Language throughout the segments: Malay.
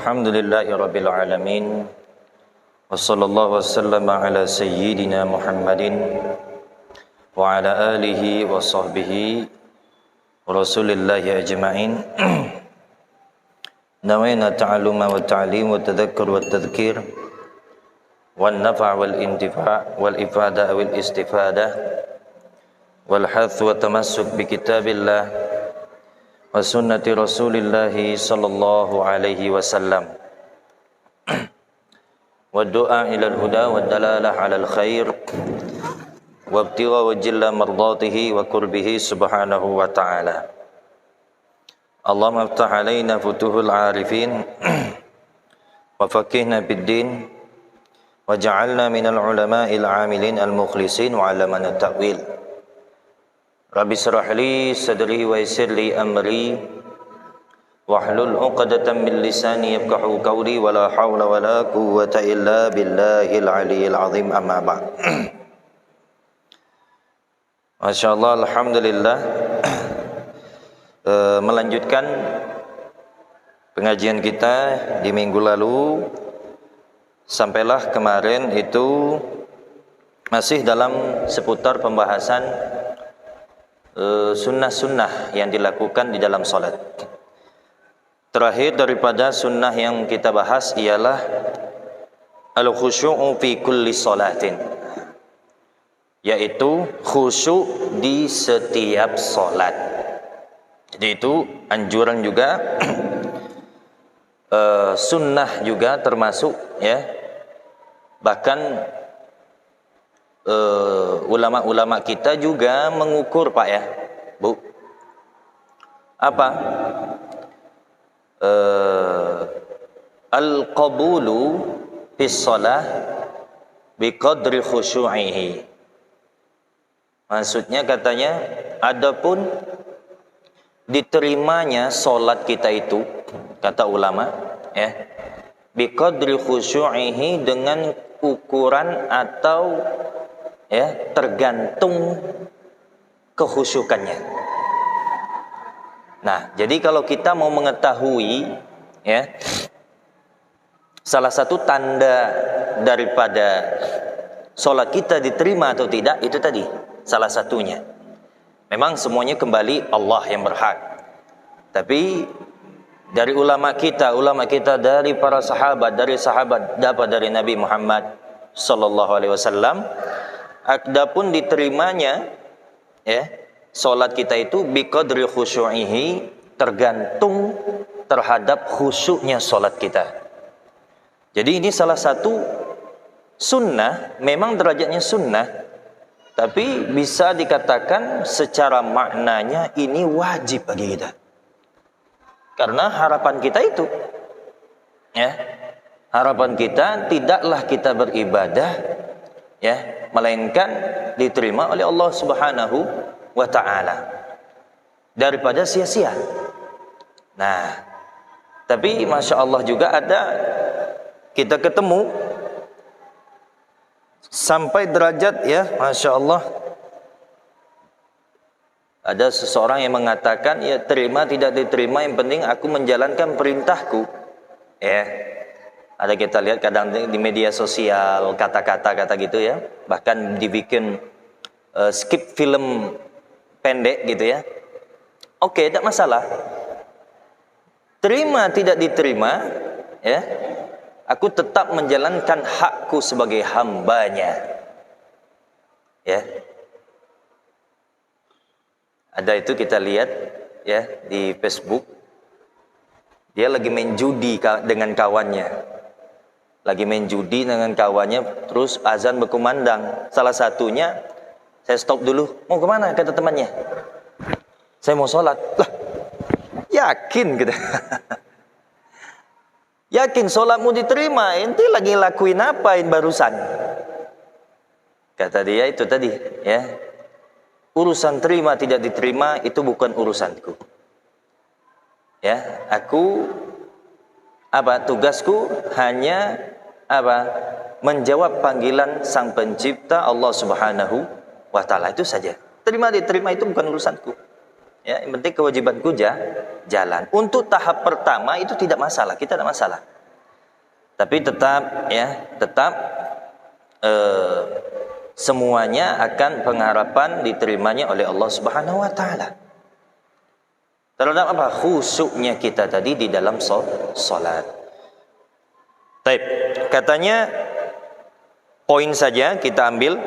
Alhamdulillahi Rabbil Alamin. Wa sallallahu wasallama ala sayyidina Muhammadin wa ala alihi wa sahbihi wa rasulillahi ajma'in. Nawayna ta'alluma wa ta'lim wa tadhakkur wa tadhkir wal nafa' wal intifa' wal ifada wal istifada wal hath wa tamassuk bi kitabillah wa sunnati rasulillahi sallallahu alaihi wasallam wa du'a ilal huda wa dalalah alal khair wa ibtigha wajilla mardatihi wa qurbihi subhanahu wa ta'ala. Allahumma iftah alaina futuhul arifin wa faqihna bid din wa ja'alna minal ulama'il amilin al mukhlisin wa 'allamana ta'wil. Rabbi shrah li sadri wa yassir li amri wahlul 'uqdatam min lisani yafqahu qawli wa la haula wa la quwwata illa billahil aliyyil azim, amma ba'd. Masyaallah, alhamdulillah. Melanjutkan pengajian kita di minggu lalu, sampailah kemarin itu masih dalam seputar pembahasan sunnah-sunnah yang dilakukan di dalam salat. Terakhir daripada sunnah yang kita bahas ialah al-khusyu'u fi kulli salatin, yaitu khusyuk di setiap salat. Jadi itu anjuran juga, sunnah juga termasuk, ya. Bahkan ulama-ulama kita juga mengukur, Pak, ya, Bu. Apa? Al-qabulu fis shalah biqadri khusyu'ihi. Maksudnya katanya, adapun diterimanya salat kita itu, kata ulama, ya, biqadri khusyu'ihi, dengan ukuran atau, ya, tergantung kekhusyukannya. Nah, jadi kalau kita mau mengetahui, ya, salah satu tanda daripada sholat kita diterima atau tidak, itu tadi salah satunya. Memang semuanya kembali Allah yang berhak. Tapi dari ulama kita dari para sahabat, dapat dari Nabi Muhammad sallallahu alaihi wasallam, adapun diterimanya, ya, salat kita itu biqadri khusyu'ihi, tergantung terhadap khusyuknya salat kita. Jadi ini salah satu sunnah, memang derajatnya sunnah, tapi bisa dikatakan secara maknanya ini wajib bagi kita. Karena harapan kita itu, ya, harapan kita tidaklah kita beribadah, ya, melainkan diterima oleh Allah Subhanahu wa ta'ala daripada sia-sia. Nah, tapi Masya Allah juga ada, kita ketemu sampai derajat, ya, Masya Allah, ada seseorang yang mengatakan, ya, terima tidak diterima, yang penting aku menjalankan perintahku, ya. Ada kita lihat kadang di media sosial kata-kata gitu, ya, bahkan dibikin skip film pendek gitu, ya. Oke, tidak masalah. Terima tidak diterima, ya, aku tetap menjalankan hakku sebagai hambanya, ya. Ada itu kita lihat, ya, di Facebook, dia lagi main judi dengan kawannya, terus azan berkumandang. Salah satunya, saya stop dulu, mau kemana, kata temannya, saya mau sholat. Lah, yakin gitu. Yakin sholatmu diterima, ente lagi lakuin apain barusan? Kata dia itu tadi, ya, urusan terima tidak diterima itu bukan urusanku. Ya, aku tugasku hanya menjawab panggilan Sang Pencipta Allah Subhanahu wa ta'ala, itu saja. Terima diterima itu bukan urusanku. Ya, yang penting kewajibanku jalan. Untuk tahap pertama itu tidak masalah, kita tidak masalah. Tapi tetap semuanya akan pengharapan diterimanya oleh Allah Subhanahu wa taala. Terhadap apa? Khusyuknya kita tadi di dalam salat. Baik, katanya poin saja kita ambil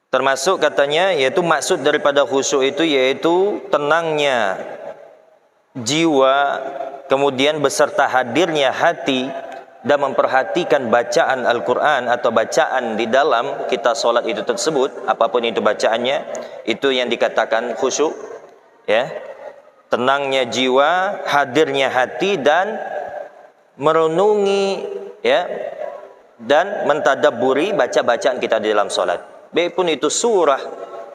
termasuk katanya yaitu maksud daripada khusyuk itu yaitu tenangnya jiwa, kemudian beserta hadirnya hati dan memperhatikan bacaan Al-Quran atau bacaan di dalam kita solat itu tersebut, apapun itu bacaannya, itu yang dikatakan khusyuk, ya. Tenangnya jiwa, hadirnya hati dan merenungi, ya, dan mentadabburi baca-bacaan kita di dalam solat. Baik pun itu surah,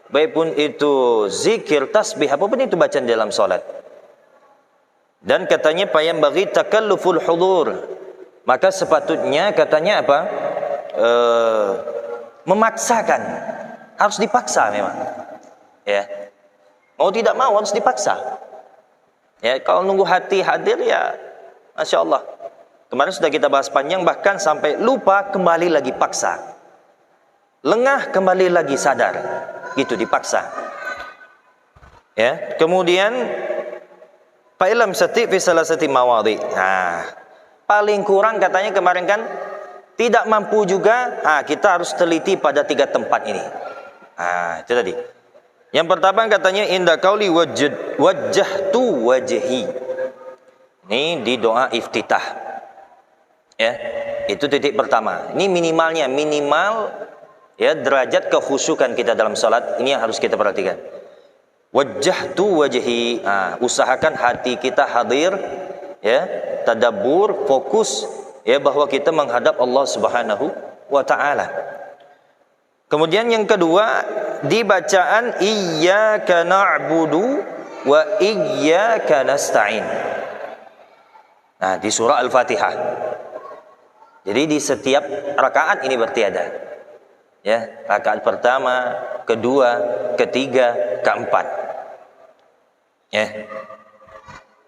baik pun itu zikir, tasbih, apapun itu bacaan di dalam solat. Dan katanya payam bagi takalluful hudur. Maka sepatutnya katanya apa? Memaksakan. Harus dipaksa memang. Ya. Mau tidak mau harus dipaksa. Ya, kalau nunggu hati hadir ya Masya Allah. Kemarin sudah kita bahas panjang, bahkan sampai lupa kembali lagi paksa. Lengah kembali lagi sadar. Gitu dipaksa. Ya, kemudian fa'ilam sati fi salasati mawadhi. Nah, paling kurang katanya kemarin kan tidak mampu juga, kita harus teliti pada 3 tempat ini. Itu tadi. Yang pertama katanya inda qauli wajjahtu wajhi. Ini di doa iftitah. Ya, itu titik pertama. Ini minimal ya derajat kekhusyukan kita dalam salat, ini yang harus kita perhatikan. Wajjahtu wajhi. Usahakan hati kita hadir, ya, tadabbur, fokus, ya, bahwa kita menghadap Allah Subhanahu wa taala. Kemudian yang kedua, di bacaan iyyaka na'budu wa iyyaka nasta'in. Nah, di surah Al-Fatihah. Jadi di setiap rakaat ini bertiada. Ya, rakaat pertama, kedua, ketiga, keempat. Ya.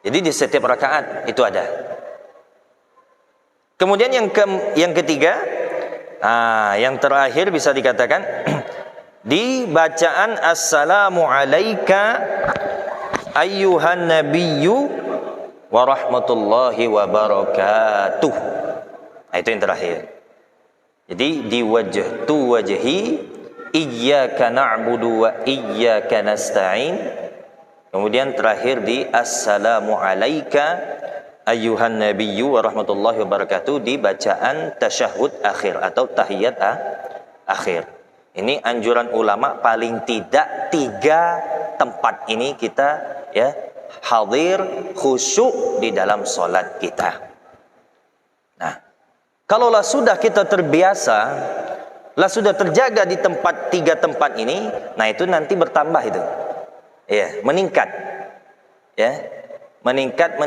Jadi di setiap rakaat itu ada. Kemudian yang ketiga, yang terakhir bisa dikatakan di bacaan assalamu alayka ayyuhan nabiyyu wa rahmatullahi wa barakatuh. Itu yang terakhir. Jadi di wajhtu wajhi iyyaka na'budu wa iyyaka nasta'in. Kemudian terakhir di assalamu alayka ayyuhan nabiyyu wa rahmatullahi wa barakatuh di bacaan tasyahud akhir atau tahiyat akhir. Ini anjuran ulama paling tidak 3 tempat ini kita ya hadir khusyuk di dalam salat kita. Nah, kalaulah sudah kita terbiasa, lah sudah terjaga di 3 tempat ini, nah itu nanti bertambah itu. Ya, meningkat. Ya. Meningkat,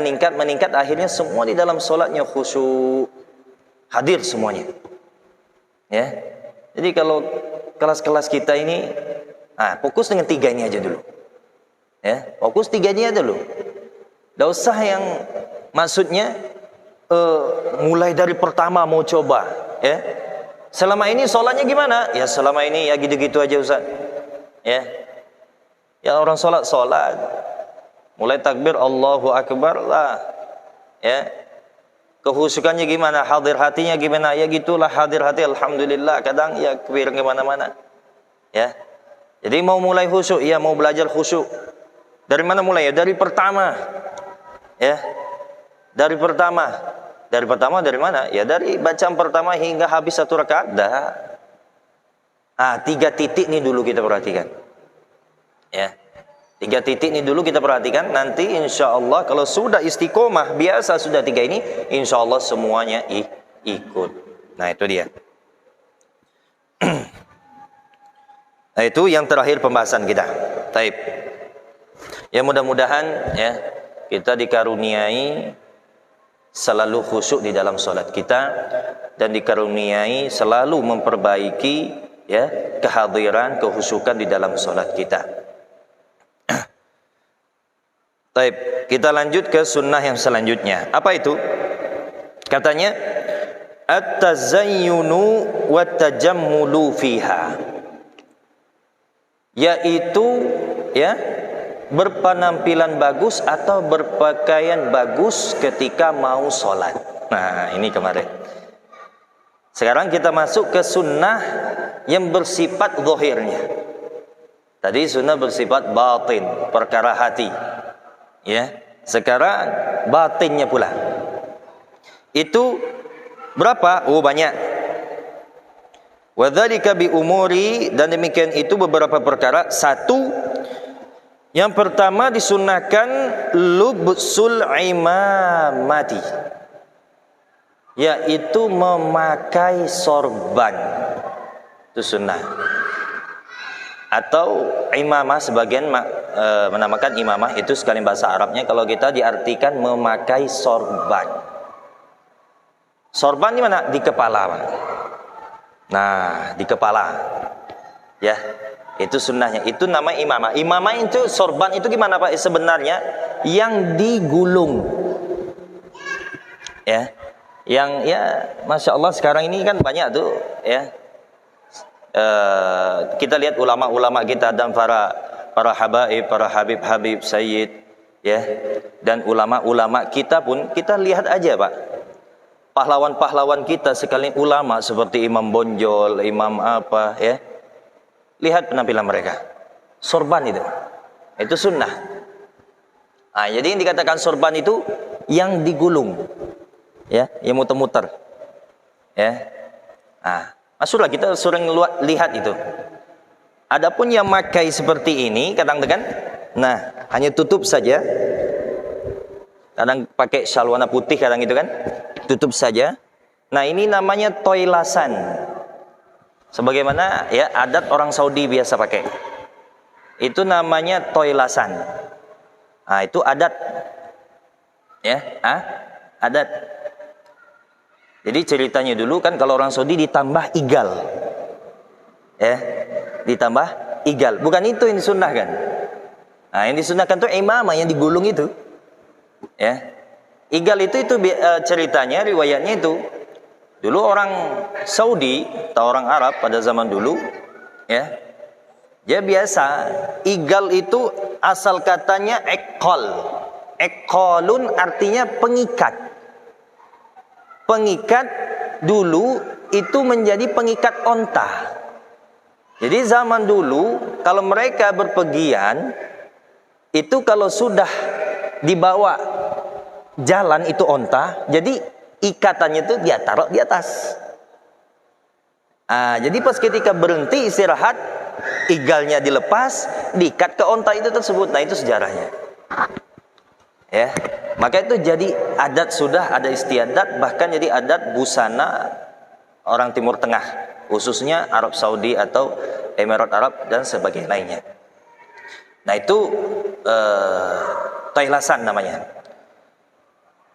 akhirnya semua di dalam solatnya khusyuk, hadir semuanya. Ya. Jadi kalau kelas-kelas kita ini, fokus dengan 3 ini aja dulu. Ya, fokus 3 ini aja dulu. Tidak usah yang maksudnya mulai dari pertama mau coba. Ya. Selama ini solatnya gimana? Ya selama ini ya gitu-gitu aja Ustaz. Ya. Ya orang solat, mulai takbir Allahu Akbar lah, ya, kehusukannya gimana, hadir hatinya gimana, ya gitulah hadir hati, alhamdulillah, kadang ya kebir kemana-mana, ya. Jadi mau mulai khusyuk, ya mau belajar khusyuk, dari mana mulai ya? Dari pertama, ya, dari mana? Ya dari bacaan pertama hingga habis 1 rakaat, dah. 3 titik nih dulu kita perhatikan. Ya, 3 titik ini dulu kita perhatikan. Nanti insya Allah kalau sudah istiqomah biasa sudah 3 ini, insya Allah semuanya ikut. Nah itu dia. Nah itu yang terakhir pembahasan kita. Taib. Ya mudah-mudahan ya kita dikaruniai selalu khusyuk di dalam sholat kita dan dikaruniai selalu memperbaiki ya kehadiran, kekhusyukan di dalam sholat kita. Baik, kita lanjut ke sunnah yang selanjutnya. Apa itu? Katanya at-tazayyunu wa tajammulu fiha, yaitu ya berpenampilan bagus atau berpakaian bagus ketika mau sholat. Nah, ini kemarin. Sekarang kita masuk ke sunnah yang bersifat zahirnya. Tadi sunnah bersifat batin, perkara hati. Ya, sekarang batinnya pula. Itu berapa? Oh, banyak. Wadzalika bi umuri, dan demikian itu beberapa perkara. Satu, yang pertama disunnahkan lubsul imamati, yaitu memakai sorban. Itu sunnah. Atau imamah, sebagian menamakan imamah itu sekalian bahasa Arabnya. Kalau kita diartikan memakai sorban. Sorban di mana? Di kepala. Nah, di kepala. Ya, itu sunnahnya. Itu nama imamah. Imamah itu, sorban itu gimana Pak? Sebenarnya yang digulung. Ya. Yang ya, Masya Allah sekarang ini kan banyak tuh ya. Kita lihat ulama-ulama kita dan para habaib, para habib sayyid ya, dan ulama-ulama kita pun kita lihat aja Pak. Pahlawan-pahlawan kita sekali ulama seperti Imam Bonjol, Imam apa ya. Lihat penampilan mereka. Sorban itu. Itu sunnah. Nah, jadi yang dikatakan sorban itu yang digulung. Ya, yang muter-muter. Ya. Nah, masuklah kita sering lihat itu. Adapun yang makai seperti ini kadang-kadang nah, hanya tutup saja. Kadang pakai syal warna putih kadang itu kan. Tutup saja. Nah, ini namanya toilasan. Sebagaimana ya adat orang Saudi biasa pakai. Itu namanya toilasan. Nah, itu adat. Ya, adat. Jadi ceritanya dulu kan kalau orang Saudi ditambah igal. Ya, ditambah igal. Bukan itu yang disunnahkan. Nah, yang disunnahkan itu imamah yang digulung itu. Ya. Igal itu ceritanya, riwayatnya itu dulu orang Saudi atau orang Arab pada zaman dulu ya, dia biasa igal itu asal katanya ekol. Ekolun artinya pengikat. Pengikat dulu itu menjadi pengikat onta. Jadi zaman dulu kalau mereka berpergian itu kalau sudah dibawa jalan itu onta, jadi ikatannya itu dia taruh di atas. Jadi pas ketika berhenti istirahat, igalnya dilepas, diikat ke onta itu tersebut. Nah, itu sejarahnya. Ya, maka itu jadi adat, sudah ada istiadat, bahkan jadi adat busana orang Timur Tengah, khususnya Arab Saudi atau Emirat Arab dan sebagainya lainnya. Nah, itu toilasan namanya.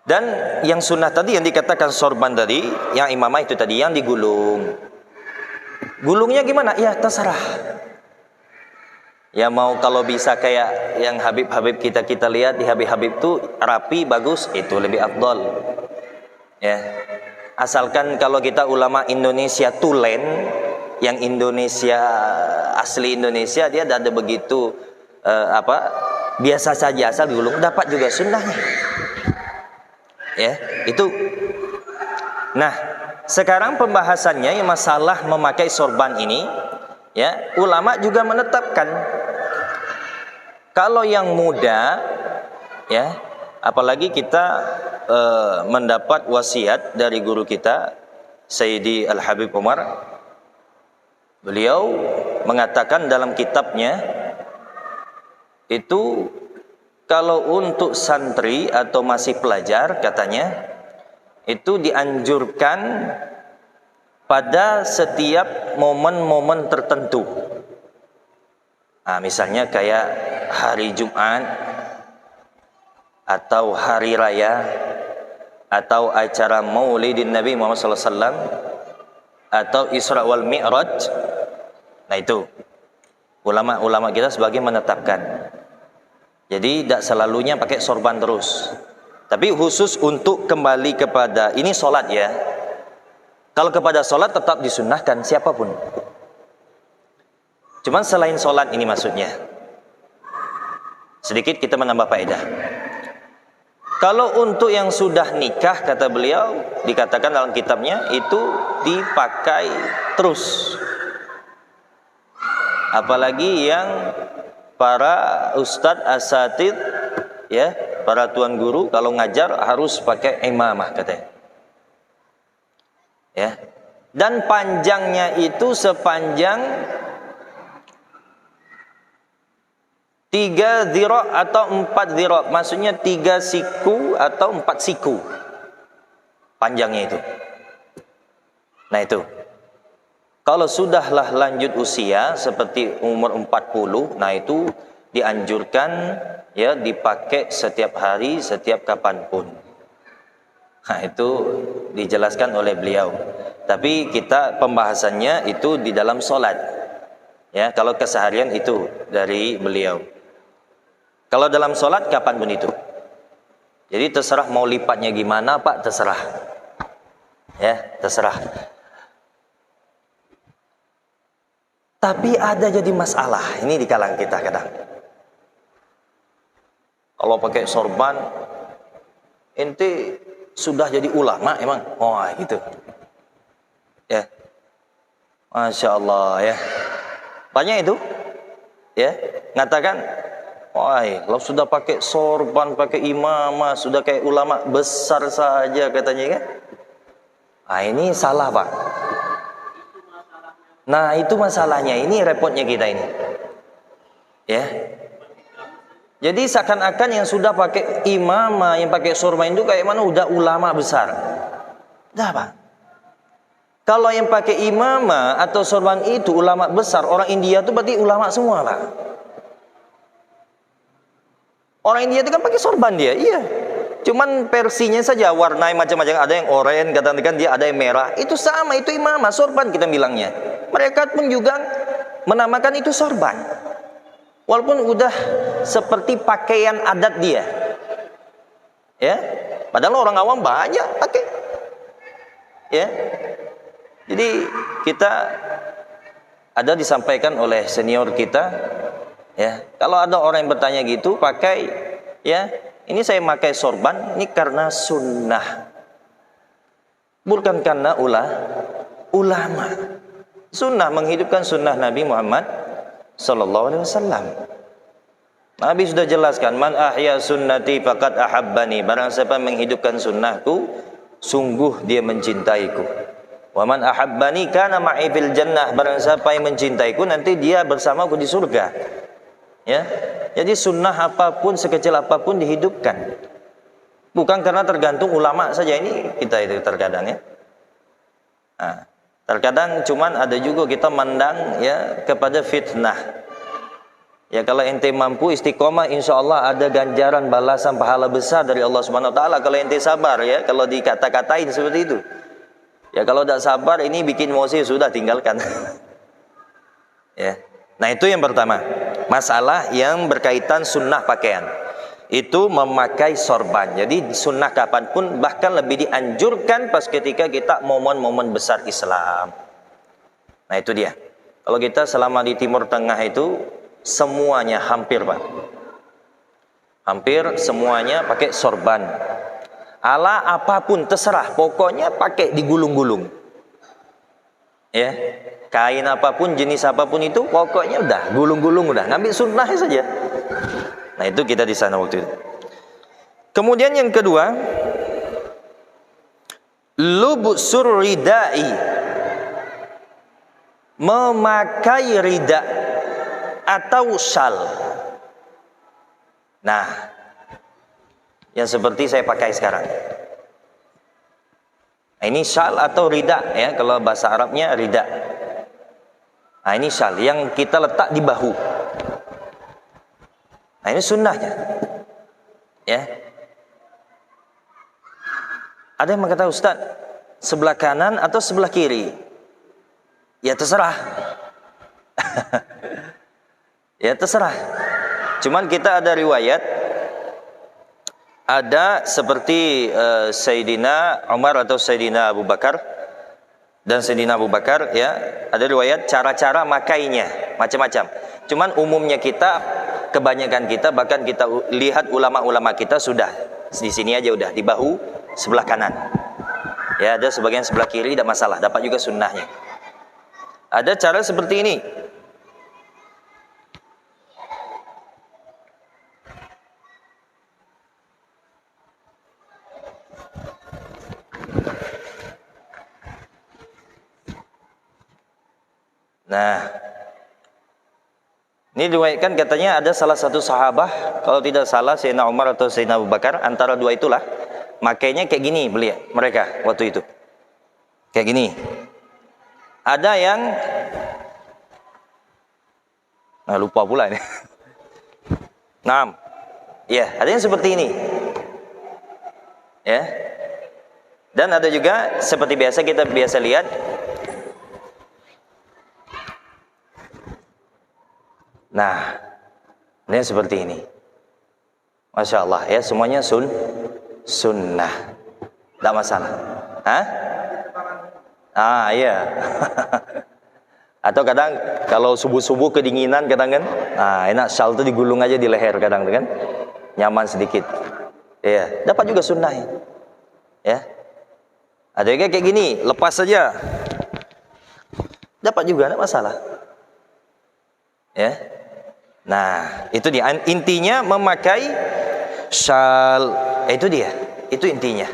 Dan yang sunnah tadi yang dikatakan sorban tadi, yang imamah itu tadi yang digulung. Gulungnya gimana? Ya terserah. Ya mau kalau bisa kayak yang habib-habib kita lihat di habib-habib itu rapi bagus, itu lebih afdol. Ya. Asalkan kalau kita ulama Indonesia tulen, yang Indonesia asli Indonesia dia ada begitu biasa saja asal digulung dapat juga sunnahnya. Ya, itu. Nah, sekarang pembahasannya yang masalah memakai sorban ini, ya, ulama juga menetapkan kalau yang muda, ya, apalagi kita mendapat wasiat dari guru kita Sayyidi Al-Habib Umar. Beliau mengatakan dalam kitabnya itu kalau untuk santri atau masih pelajar katanya itu dianjurkan pada setiap momen-momen tertentu. Nah, misalnya kayak hari Jumat atau hari raya atau acara Maulidin Nabi Muhammad SAW atau Isra wal Mi'raj. Nah, itu ulama-ulama kita sebagai menetapkan. Jadi tidak selalunya pakai sorban terus, Tapi khusus untuk kembali kepada ini solat ya. Kalau kepada solat tetap disunnahkan siapapun. Cuman selain solat ini maksudnya. Sedikit kita menambah faedah. Kalau untuk yang sudah nikah, kata beliau, dikatakan dalam kitabnya, itu dipakai terus. Apalagi yang para ustadz asatid, ya, para tuan guru, kalau ngajar harus pakai imamah katanya. Ya. Dan panjangnya itu sepanjang 3 dhira' atau 4 dhira', maksudnya 3 siku atau 4 siku panjangnya itu. Nah itu, kalau sudahlah lanjut usia seperti umur 40, nah itu dianjurkan ya dipakai setiap hari, setiap kapanpun. Nah itu dijelaskan oleh beliau. Tapi kita pembahasannya itu di dalam solat. Ya, kalau keseharian itu dari beliau. Kalau dalam sholat kapanpun itu. Jadi terserah mau lipatnya gimana Pak, terserah. Ya, terserah. Tapi ada jadi masalah ini di kalangan kita kadang. Kalau pakai sorban, ente sudah jadi ulama emang? Oh gitu. Ya, Masya Allah ya. Banyak itu. Ya, ngatakan, wah, kalau sudah pakai sorban, pakai imamah, sudah kayak ulama besar saja katanya kan? Nah ini salah Pak. Nah itu masalahnya, ini repotnya kita ini. Ya. Jadi seakan-akan yang sudah pakai imamah, yang pakai sorban itu kayak mana udah ulama besar. Dah Pak. Kalau yang pakai imamah atau sorban itu ulama besar, orang India itu berarti ulama semua Pak. Orang India itu kan pakai sorban dia, iya. Cuman versinya saja warnanya macam-macam, ada yang oranye, katakan dia ada yang merah. Itu sama, itu imamah, sorban kita bilangnya. Mereka pun juga menamakan itu sorban. Walaupun udah seperti pakaian adat dia. Ya. Padahal orang awam banyak pakai. Ya. Jadi kita ada disampaikan oleh senior kita. Ya, kalau ada orang yang bertanya gitu, pakai, ya, ini saya pakai sorban, ini karena sunnah, bukan karena ulama. Sunnah menghidupkan sunnah Nabi Muhammad Sallallahu Alaihi Wasallam. Nabi sudah jelaskan, man ahya sunnati faqad ahabbani. Barang siapa menghidupkan sunnahku, sungguh dia mencintaiku. Wa man ahabbani kana ma'i fil jannah. Barang siapa yang mencintaiku, nanti dia bersamaku di surga. Ya, jadi sunnah apapun sekecil apapun dihidupkan, bukan karena tergantung ulama saja. Ini kita itu terkadang ya. Nah, terkadang cuman ada juga kita mandang ya kepada fitnah. Ya kalau ente mampu istiqomah, insya Allah ada ganjaran balasan pahala besar dari Allah Subhanahu Wa Taala. Kalau ente sabar ya, kalau dikata-katain seperti itu. Ya kalau tidak sabar ini bikin emosi sudah tinggalkan. Ya. Nah itu yang pertama, masalah yang berkaitan sunnah pakaian itu memakai sorban. Jadi sunnah kapanpun, bahkan lebih dianjurkan pas ketika kita momen-momen besar Islam. Nah itu dia. Kalau kita selama di Timur Tengah itu semuanya hampir Pak, hampir semuanya pakai sorban. Ala apapun terserah, pokoknya pakai digulung-gulung. Ya. Kain apapun, jenis apapun itu, pokoknya udah gulung-gulung, udah ngambil sunnahnya saja. Nah itu kita di sana waktu itu. Kemudian yang kedua, lubsur ridai, memakai rida atau syal. Nah, yang seperti saya pakai sekarang. Nah, ini syal atau rida ya, kalau bahasa Arabnya rida. Nah ini syal yang kita letak di bahu. Nah ini sunnahnya. Ya. Ada yang mengatakan, Ustaz, sebelah kanan atau sebelah kiri? Ya terserah. Ya terserah. Cuman kita ada riwayat ada seperti Sayyidina Umar atau Sayyidina Abu Bakar dan Sayyidina Abu Bakar, ya, ada riwayat cara-cara makainya macam-macam. Cuman umumnya kita, kebanyakan kita, bahkan kita lihat ulama-ulama kita sudah di sini aja, udah di bahu sebelah kanan. Ya, ada sebagian sebelah kiri, tidak masalah, dapat juga sunnahnya. Ada cara seperti ini. Nah, ini diriwayatkan katanya ada salah satu sahabat, kalau tidak salah Sayyidina Umar atau Sayyidina Abu Bakar, antara dua itulah, makainya kayak gini mereka waktu itu. Kayak gini. Ada yang lupa pula ini. Nah, ya, ada yang seperti ini. Ya. Dan ada juga seperti biasa kita biasa lihat, nah, ini seperti ini. Masya Allah, ya, semuanya sunnah, tidak masalah. Hah? Iya. Atau kadang kalau subuh-subuh kedinginan kadang kan, enak shawl itu digulung aja di leher kadang kan, nyaman sedikit. Iya, dapat juga sunnah. Ya. Ada juga kayak gini, lepas saja, dapat juga, tidak masalah. Ya. Nah, itu dia intinya memakai syal, itu dia, itu intinya.